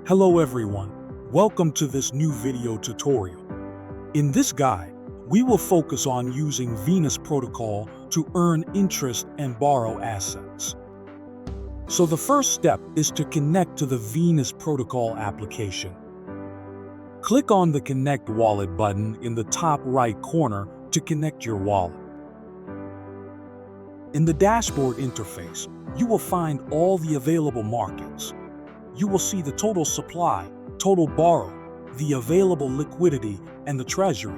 Hello everyone, welcome to this new video tutorial. In this guide, we will focus on using Venus protocol to earn interest and borrow assets. So the first step is to connect to the Venus protocol application. Click on the Connect Wallet button in the top right corner to connect your wallet. In the dashboard interface, you will find all the available markets. You will see the total supply, total borrow, the available liquidity, and the treasury.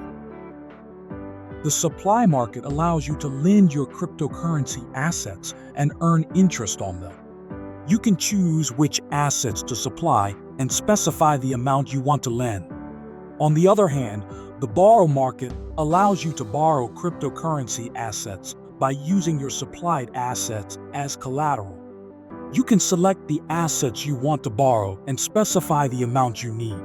The supply market allows you to lend your cryptocurrency assets and earn interest on them. You can choose which assets to supply and specify the amount you want to lend. On the other hand, the borrow market allows you to borrow cryptocurrency assets by using your supplied assets as collateral. You can select the assets you want to borrow and specify the amount you need.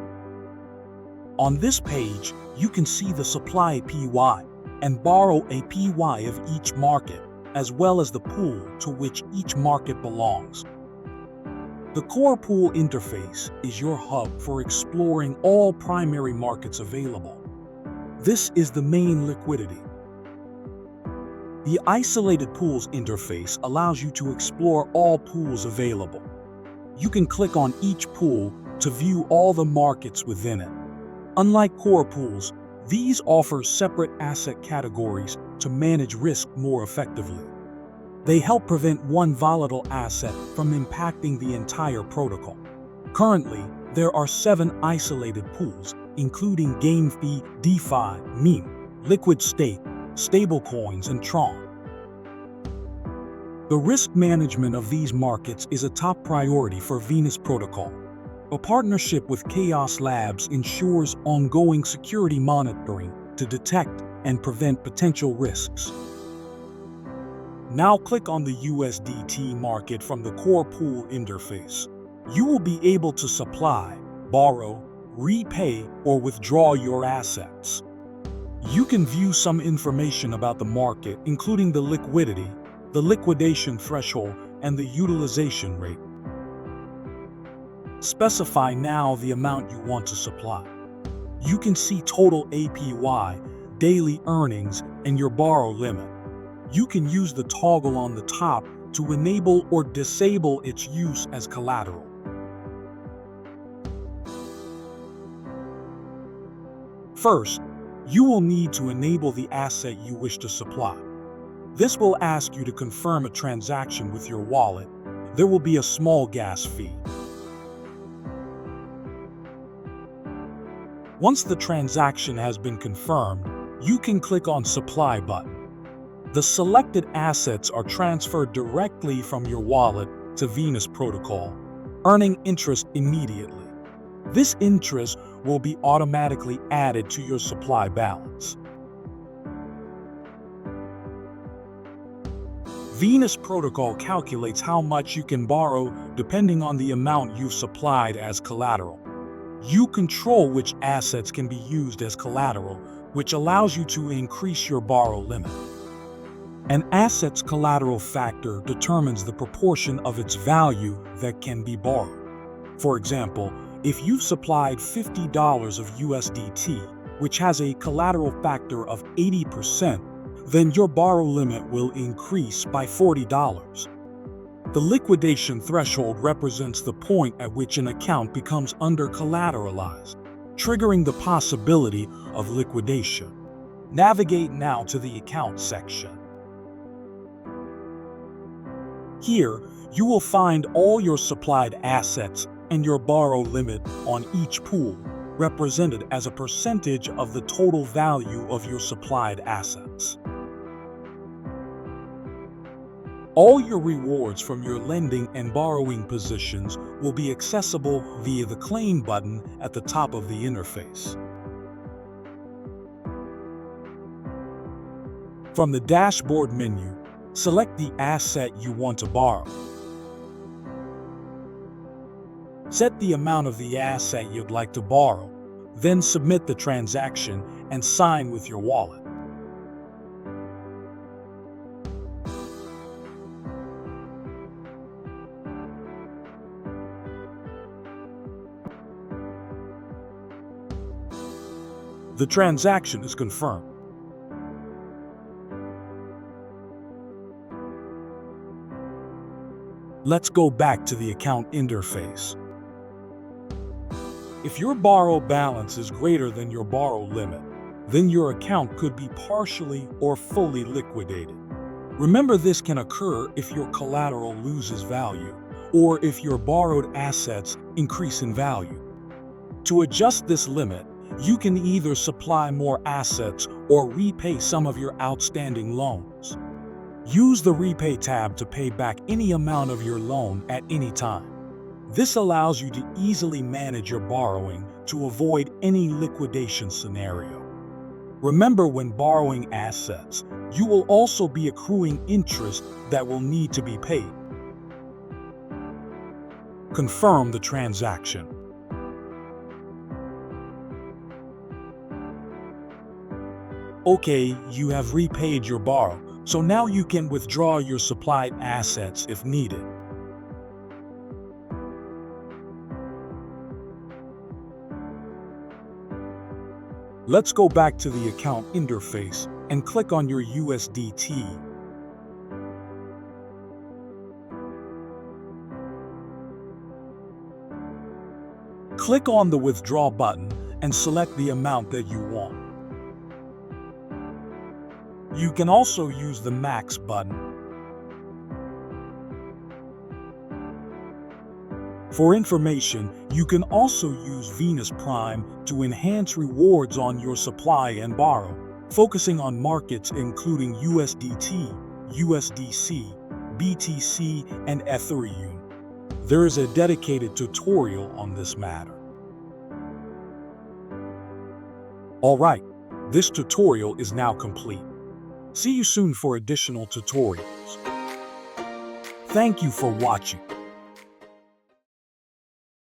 On this page, you can see the supply PY and borrow a PY of each market, as well as the pool to which each market belongs. The core pool interface is your hub for exploring all primary markets available. This is the main liquidity. The Isolated Pools interface allows you to explore all pools available. You can click on each pool to view all the markets within it. Unlike core pools, these offer separate asset categories to manage risk more effectively. They help prevent one volatile asset from impacting the entire protocol. Currently, there are 7 isolated pools, including GameFi, DeFi, meme, liquid state, stablecoins, and Tron. The risk management of these markets is a top priority for Venus protocol. A partnership with Chaos Labs ensures ongoing security monitoring to detect and prevent potential risks. Now click on the USDT market from the core pool interface. You will be able to supply, borrow, repay, or withdraw your assets. You can view some information about the market, including the liquidity, the liquidation threshold, and the utilization rate. Specify now the amount you want to supply. You can see total APY, daily earnings, and your borrow limit. You can use the toggle on the top to enable or disable its use as collateral. First, you will need to enable the asset you wish to supply. This will ask you to confirm a transaction with your wallet. There will be a small gas fee. Once the transaction has been confirmed, you can click on Supply button. The selected assets are transferred directly from your wallet to Venus protocol, earning interest immediately. This interest will be automatically added to your supply balance. Venus protocol calculates how much you can borrow depending on the amount you've supplied as collateral. You control which assets can be used as collateral, which allows you to increase your borrow limit. An asset's collateral factor determines the proportion of its value that can be borrowed. For example, if you've supplied $50 of USDT, which has a collateral factor of 80%, then your borrow limit will increase by $40. The liquidation threshold represents the point at which an account becomes under-collateralized, triggering the possibility of liquidation. Navigate now to the Account section. Here, you will find all your supplied assets and your borrow limit on each pool, represented as a percentage of the total value of your supplied assets. All your rewards from your lending and borrowing positions will be accessible via the Claim button at the top of the interface. From the dashboard menu, select the asset you want to borrow. Set the amount of the asset you'd like to borrow, then submit the transaction and sign with your wallet. The transaction is confirmed. Let's go back to the account interface. If your borrow balance is greater than your borrow limit, then your account could be partially or fully liquidated. Remember, this can occur if your collateral loses value or if your borrowed assets increase in value. To adjust this limit, you can either supply more assets or repay some of your outstanding loans. Use the Repay tab to pay back any amount of your loan at any time. This allows you to easily manage your borrowing to avoid any liquidation scenario. Remember, when borrowing assets, you will also be accruing interest that will need to be paid. Confirm the transaction. Okay, you have repaid your borrow, so now you can withdraw your supplied assets if needed. Let's go back to the account interface and click on your USDT. Click on the Withdraw button and select the amount that you want. You can also use the Max button. For information, you can also use Venus Prime to enhance rewards on your supply and borrow, focusing on markets including USDT, USDC, BTC, and Ethereum. There is a dedicated tutorial on this matter. Alright, this tutorial is now complete. See you soon for additional tutorials. Thank you for watching.